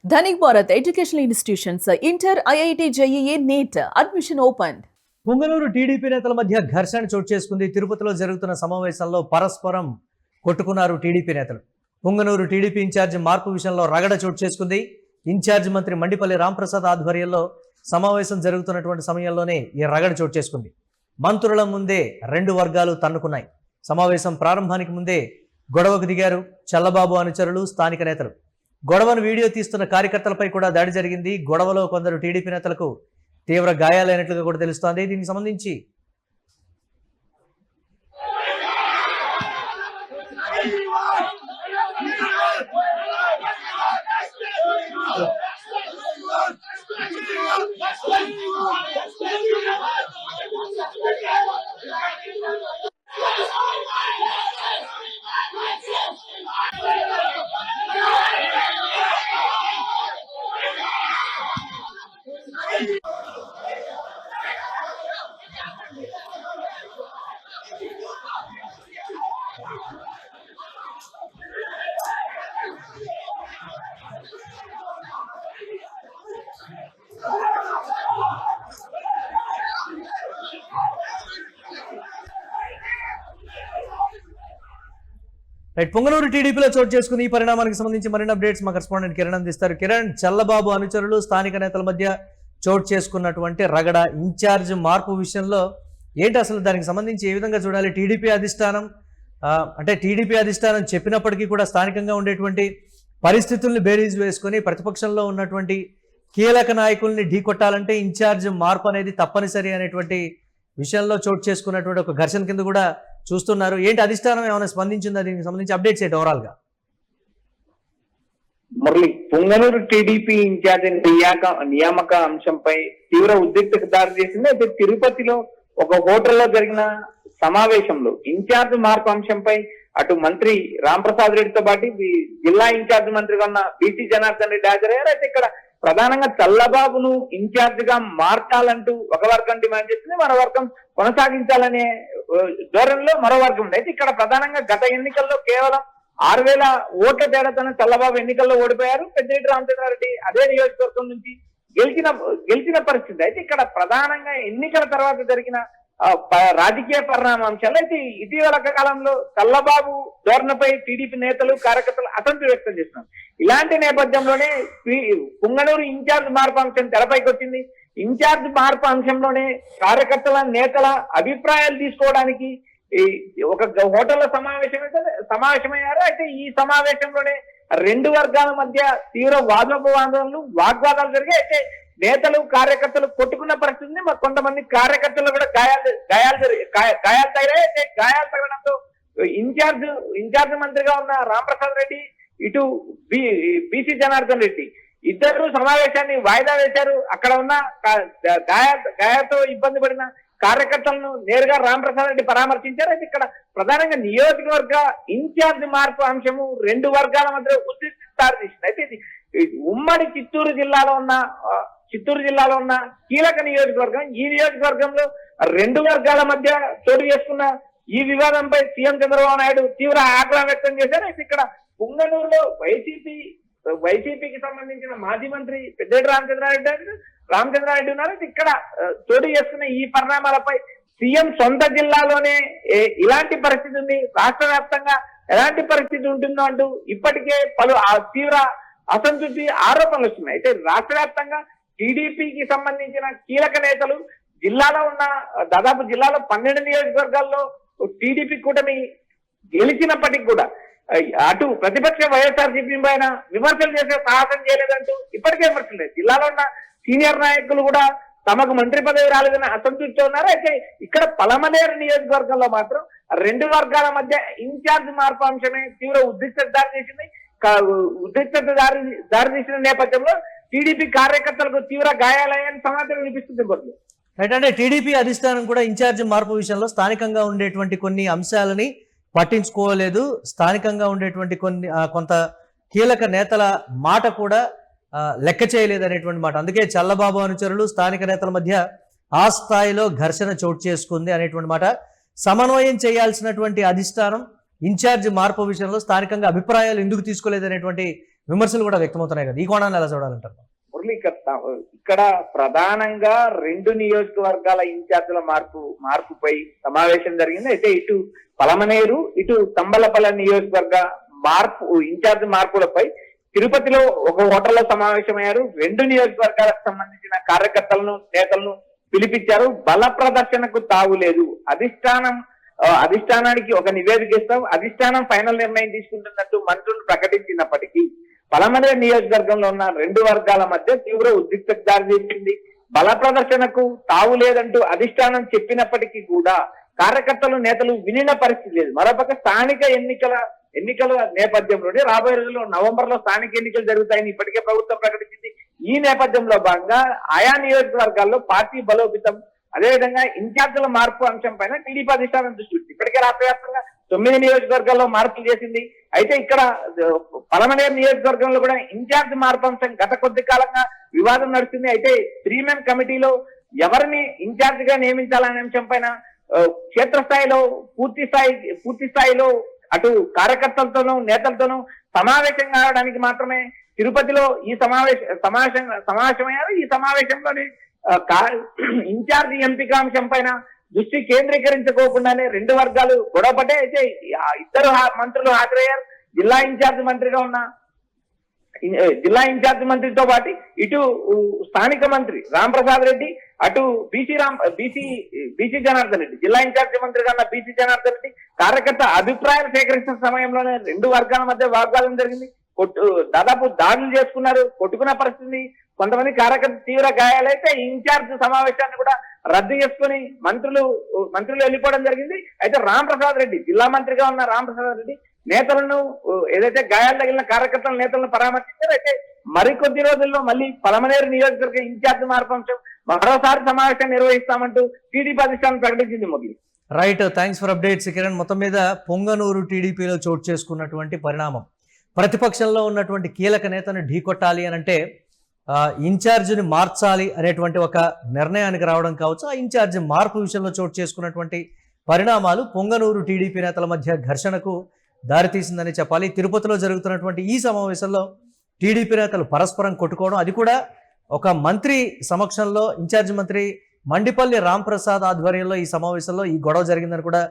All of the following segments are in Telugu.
Dhanik Bharat Educational Institutions, Inter, IIT, JEE, NEET, admission opened. Punganur TDP నేతల మధ్య ఘర్షణ చోటు చేసుకుంది. తిరుపతిలో జరుగుతున్న సమావేశంలో పరస్పరం కొట్టుకున్నారు టీడీపీ నేతలు. పుంగనూరు టీడీపీ ఇన్ఛార్జి మార్పు విషయంలో రగడ చోటు చేసుకుంది. ఇన్ఛార్జి మంత్రి మండిపల్లి రాంప్రసాద్ ఆధ్వర్యంలో సమావేశం జరుగుతున్నటువంటి సమయంలోనే ఈ రగడ చోటు చేసుకుంది. మంత్రుల ముందే రెండు వర్గాలు తన్నుకున్నాయి. సమావేశం ప్రారంభానికి ముందే గొడవకు దిగారు చల్లబాబు అనుచరులు, స్థానిక నేతలు. గొడవను వీడియో తీస్తున్న కార్యకర్తలపై కూడా దాడి జరిగింది. గొడవలో కొందరు టీడీపీ నేతలకు తీవ్ర గాయాలైనట్లుగా కూడా తెలుస్తోంది. దీనికి సంబంధించి పుంగనూరు టీడీపీలో చోటు చేసుకుని ఈ పరిణామానికి సంబంధించి మరిన్ని అప్డేట్స్ మా కరెస్పాండెంట్ కిరణ్ అందిస్తారు. కిరణ్, చల్లబాబు అనుచరులు, స్థానిక నేతల మధ్య చోటు చేసుకున్నటువంటి రగడ, ఇన్ఛార్జ్ మార్పు విషయంలో ఏంటి అసలు? దానికి సంబంధించి ఏ విధంగా చూడాలి? టీడీపీ అధిష్టానం అంటే టీడీపీ అధిష్టానం చెప్పినప్పటికీ కూడా స్థానికంగా ఉండేటువంటి పరిస్థితుల్ని బేరీజ్ వేసుకొని ప్రతిపక్షంలో ఉన్నటువంటి కీలక నాయకుల్ని ఢీకొట్టాలంటే ఇన్ఛార్జ్ మార్పు అనేది తప్పనిసరి అనేటువంటి విషయంలో చోటు చేసుకున్నటువంటి ఒక ఘర్షణ కింద కూడా చూస్తున్నారు. ఏంటి అధిష్టానం ఏమైనా స్పందించిందా? దీనికి సంబంధించి అప్డేట్స్ ఏంటి ఓవరాల్ గా? మురళి, పుంగనూరు టీడీపీ ఇన్ఛార్జ్ నియామక అంశంపై తీవ్ర ఉద్రిక్తకు దారి చేసింది. అయితే తిరుపతిలో ఒక హోటల్లో జరిగిన సమావేశంలో ఇన్ఛార్జ్ మార్పు అంశంపై అటు మంత్రి రాంప్రసాద్ రెడ్డితో పాటు జిల్లా ఇన్ఛార్జ్ మంత్రిగా ఉన్న బీసీ జనార్దన్ రెడ్డి హాజరయ్యారు. అయితే ఇక్కడ ప్రధానంగా చల్లబాబును ఇన్ఛార్జ్ గా మార్చాలంటూ ఒక వర్గం డిమాండ్ చేస్తుంది, మరో వర్గం కొనసాగించాలనే ధోరణిలో మరో వర్గం ఉంది. అయితే ఇక్కడ ప్రధానంగా గత ఎన్నికల్లో కేవలం 6,000 ఓట్ల తేడాతోనే చల్లబాబు ఎన్నికల్లో ఓడిపోయారు. పెద్దిరెడ్డి రామచంద్రారెడ్డి అదే నియోజకవర్గం నుంచి గెలిచిన పరిస్థితి. అయితే ఇక్కడ ప్రధానంగా ఎన్నికల తర్వాత జరిగిన రాజకీయ పరిణామాంశాలు అయితే ఇటీవల కాలంలో చల్లబాబు ధోరణిపై టీడీపీ నేతలు, కార్యకర్తలు అసంతృప్తి వ్యక్తం చేస్తున్నారు. ఇలాంటి నేపథ్యంలోనే పుంగనూరు ఇన్ఛార్జ్ మార్పు అంశం తెరపైకి వచ్చింది. ఇన్ఛార్జ్ మార్పు అంశంలోనే కార్యకర్తల, నేతల అభిప్రాయాలు తీసుకోవడానికి ఒక హోటల్లో సమావేశమయ్యారు. అయితే ఈ సమావేశంలోనే రెండు వర్గాల మధ్య తీవ్ర వాగ్వాదాలు జరిగాయి. అయితే నేతలు, కార్యకర్తలు కొట్టుకున్న పరిస్థితిని కొంతమంది కార్యకర్తలు కూడా గాయాలు తగిలాయి. అయితే గాయాలు తగలడంతో ఇన్ఛార్జ్ మంత్రిగా ఉన్న రాంప్రసాద్ రెడ్డి, ఇటు బీసీ జనార్దన్ రెడ్డి ఇద్దరు సమావేశాన్ని వాయిదా వేశారు. అక్కడ ఉన్న గాయాలతో ఇబ్బంది పడిన కార్యకర్తలను నేరుగా రాంప్రసాద్ రెడ్డి పరామర్శించారు. అయితే ఇక్కడ ప్రధానంగా నియోజకవర్గ ఇన్ఛార్జ్ మార్పు అంశము రెండు వర్గాల మధ్య ఉద్రిక్తతకు దారితీసింది. అయితే ఇది ఉమ్మడి చిత్తూరు జిల్లాలో ఉన్న కీలక నియోజకవర్గం. ఈ నియోజకవర్గంలో రెండు వర్గాల మధ్య చోటు చేసుకున్న ఈ వివాదంపై సీఎం చంద్రబాబు నాయుడు తీవ్ర ఆగ్రహం వ్యక్తం చేశారు. అయితే ఇక్కడ పుంగనూరులో వైసీపీకి సంబంధించిన మాజీ మంత్రి పెద్దిరెడ్డి రామచంద్రారెడ్డి ఉన్నారు. ఇక్కడ చోటు చేసుకున్న ఈ పరిణామాలపై సీఎం సొంత జిల్లాలోనే ఇలాంటి పరిస్థితి ఉంది, రాష్ట్ర వ్యాప్తంగా ఎలాంటి పరిస్థితి ఉంటుందో అంటూ ఇప్పటికే పలు తీవ్ర అసంతృప్తి ఆరోపణలు వస్తున్నాయి. అయితే రాష్ట్ర వ్యాప్తంగా టీడీపీకి సంబంధించిన కీలక నేతలు దాదాపు జిల్లాలో 12 నియోజకవర్గాల్లో టీడీపీ కూటమి గెలిచినప్పటికీ కూడా అటు ప్రతిపక్ష వైఎస్ఆర్సీపీ పైన విమర్శలు చేసే సాహసం చేయలేదంటూ ఇప్పటికే విమర్శలు లేదు. జిల్లాలో ఉన్న సీనియర్ నాయకులు కూడా తమకు మంత్రి పదవి రాలేదని అసంతృప్తితో ఉన్నారు. అయితే ఇక్కడ పలమనేరు నియోజకవర్గంలో మాత్రం రెండు వర్గాల మధ్య ఇన్ఛార్జ్ మార్పు అంశమే తీవ్ర ఉద్రిక్తతకు దారితీసిన నేపథ్యంలో టీడీపీ కార్యకర్తలకు తీవ్ర గాయాలయ్యని సమాచారం వినిపిస్తుంది. అంటే టీడీపీ అధిష్టానం కూడా ఇన్ఛార్జ్ మార్పు విషయంలో స్థానికంగా ఉండేటువంటి కొన్ని అంశాలని పట్టించుకోలేదు. స్థానికంగా ఉండేటువంటి కొంత కీలక నేతల మాట కూడా లెక్క చేయలేదు అనేటువంటి మాట. అందుకే చల్లబాబు అనుచరులు, స్థానిక నేతల మధ్య ఆ స్థాయిలో ఘర్షణ చోటు చేసుకుంది అనేటువంటి మాట. సమన్వయం చేయాల్సినటువంటి అధిష్టానం ఇన్ఛార్జ్ మార్పు విషయంలో స్థానికంగా అభిప్రాయాలు ఎందుకు తీసుకోలేదనేటువంటి విమర్శలు కూడా వ్యక్తమవుతున్నాయి కదా, ఈ కోణాన్ని ఎలా చూడాలంటారు? మురళి, ఇక్కడ ప్రధానంగా 2 నియోజకవర్గాల ఇన్ఛార్జీల మార్పుపై సమావేశం జరిగింది. అయితే ఇటు పలమనేరు, ఇటు తంబలపల్లి నియోజకవర్గ ఇన్ఛార్జ్ మార్పులపై తిరుపతిలో ఒక హోటల్లో సమావేశమయ్యారు. 2 నియోజకవర్గాలకు సంబంధించిన కార్యకర్తలను, నేతలను పిలిపించారు. బల ప్రదర్శనకు తావులేదు. అధిష్టానానికి ఒక నివేదిక ఇస్తాం, అధిష్టానం ఫైనల్ నిర్ణయం తీసుకుంటున్నట్టు మంత్రులు ప్రకటించినప్పటికీ పలమనేరు నియోజకవర్గంలో ఉన్న 2 వర్గాల మధ్య తీవ్ర ఉద్రిక్తతకు దారితీసింది. బల ప్రదర్శనకు తావు లేదంటూ అధిష్టానం చెప్పినప్పటికీ కూడా కార్యకర్తలు, నేతలు వినిన పరిస్థితి లేదు. మరోపక్క స్థానిక ఎన్నికల నేపథ్యంలోనే రాబోయే రోజుల్లో నవంబర్ లో స్థానిక ఎన్నికలు జరుగుతాయని ఇప్పటికే ప్రభుత్వం ప్రకటించింది. ఈ నేపథ్యంలో భాగంగా ఆయా నియోజకవర్గాల్లో పార్టీ బలోపేతం, అదేవిధంగా ఇన్ఛార్జీల మార్పు అంశం పైన టీడీపీ అధిష్టానం దృష్టి పెట్టింది. ఇప్పటికే రాష్ట్ర వ్యాప్తంగా 9 నియోజకవర్గాల్లో మార్పులు చేసింది. అయితే ఇక్కడ పలమనేరు నియోజకవర్గంలో కూడా ఇన్ఛార్జ్ మార్పు అంశం గత కొద్ది కాలంగా వివాదం నడుస్తుంది. అయితే 3 మెన్ కమిటీలో ఎవరిని ఇన్ఛార్జ్ గా నియమించాలనే అంశం పైన క్షేత్రస్థాయిలో పూర్తి స్థాయిలో అటు కార్యకర్తలతోనూ, నేతలతోనూ సమావేశం కావడానికి మాత్రమే తిరుపతిలో ఈ సమావేశమయ్యారు. ఈ సమావేశంలోని ఇన్ఛార్జి ఎంపిక అంశం పైన దృష్టి కేంద్రీకరించుకోకుండానే 2 వర్గాలు గొడవపడ్డాయి. అయితే 2 మంత్రులు హాజరయ్యారు. జిల్లా ఇన్ఛార్జ్ మంత్రితో పాటు ఇటు స్థానిక మంత్రి రాంప్రసాద్ రెడ్డి, అటు బీసీ జనార్దన్ రెడ్డి, జిల్లా ఇన్ఛార్జి మంత్రిగా ఉన్న బీసీ జనార్దన్ రెడ్డి కార్యకర్త అభిప్రాయాలు సేకరించిన సమయంలోనే 2 వర్గాల మధ్య వాగ్వాదం జరిగింది. దాదాపు దాడులు చేసుకున్నారు, కొట్టుకున్న పరిస్థితి. కొంతమంది కార్యకర్త తీవ్ర గాయాలైతే ఇన్ఛార్జ్ సమావేశాన్ని కూడా రద్దు చేసుకుని మంత్రులు వెళ్ళిపోవడం జరిగింది. అయితే రాంప్రసాద్ రెడ్డి, జిల్లా మంత్రిగా ఉన్న రాంప్రసాద్ రెడ్డి నేతలను, ఏదైతే గాయాలు తగిలిన కార్యకర్తల నేతలను పరామర్శించారు. అయితే మరికొద్ది రోజుల్లో మళ్ళీ పలమనేరు నియోజకవర్గ ఇన్ఛార్జ్ మార్పు అంశం మరోసారి సమావేశం నిర్వహిస్తామంటూ టీడీపీ అధిష్టానం ప్రకటించింది. మొదలు right, thanks for updates Kiran. మొత్తం మీద పొంగనూరు టీడీపీలో చోటు చేసుకున్నటువంటి పరిణామం, ప్రతిపక్షంలో ఉన్నటువంటి కీలక నేతను ఢీకొట్టాలి అని అంటే ఇన్ఛార్జిని మార్చాలి అనేటువంటి ఒక నిర్ణయానికి రావడం కావచ్చు. ఆ ఇన్ఛార్జి మార్పు విషయంలో చోటు చేసుకున్నటువంటి పరిణామాలు పొంగనూరు టీడీపీ నేతల మధ్య ఘర్షణకు దారితీసిందని చెప్పాలి. తిరుపతిలో జరుగుతున్నటువంటి ఈ సమావేశంలో టీడీపీ నేతలు పరస్పరం కొట్టుకోవడం, అది కూడా ఒక మంత్రి సమక్షంలో, ఇన్ఛార్జి మంత్రి మండిపల్లి రాంప్రసాద్ ఆధ్వర్యంలో ఈ సమావేశంలో ఈ గొడవ జరిగిందని కూడా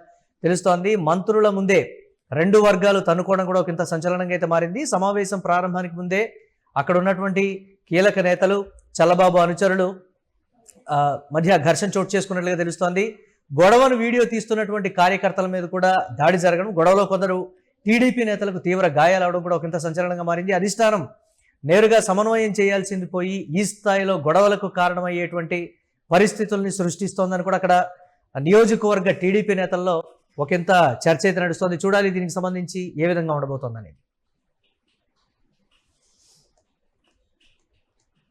తెలుస్తోంది. మంత్రుల ముందే 2 వర్గాలు తన్నుకోవడం కూడా ఒకంత సంచలనంగా అయితే మారింది. సమావేశం ప్రారంభానికి ముందే అక్కడ ఉన్నటువంటి కీలక నేతలు, చల్లబాబు అనుచరులు మధ్య ఘర్షణ చోటు చేసుకున్నట్లుగా తెలుస్తోంది. గొడవను వీడియో తీస్తున్నటువంటి కార్యకర్తల మీద కూడా దాడి జరగడం, గొడవలో కొందరు టీడీపీ నేతలకు తీవ్ర గాయాలు అవడం కూడా ఒకంత సంచలనంగా మారింది. అధిష్టానం నేరుగా సమన్వయం చేయాల్సింది పోయి ఈ స్థాయిలో గొడవలకు కారణమయ్యేటువంటి పరిస్థితుల్ని సృష్టిస్తోందని కూడా అక్కడ నియోజకవర్గ టీడీపీ నేతల్లో ఒకంత చర్చ అయితే నడుస్తోంది. చూడాలి దీనికి సంబంధించి ఏ విధంగా ఉండబోతోందని.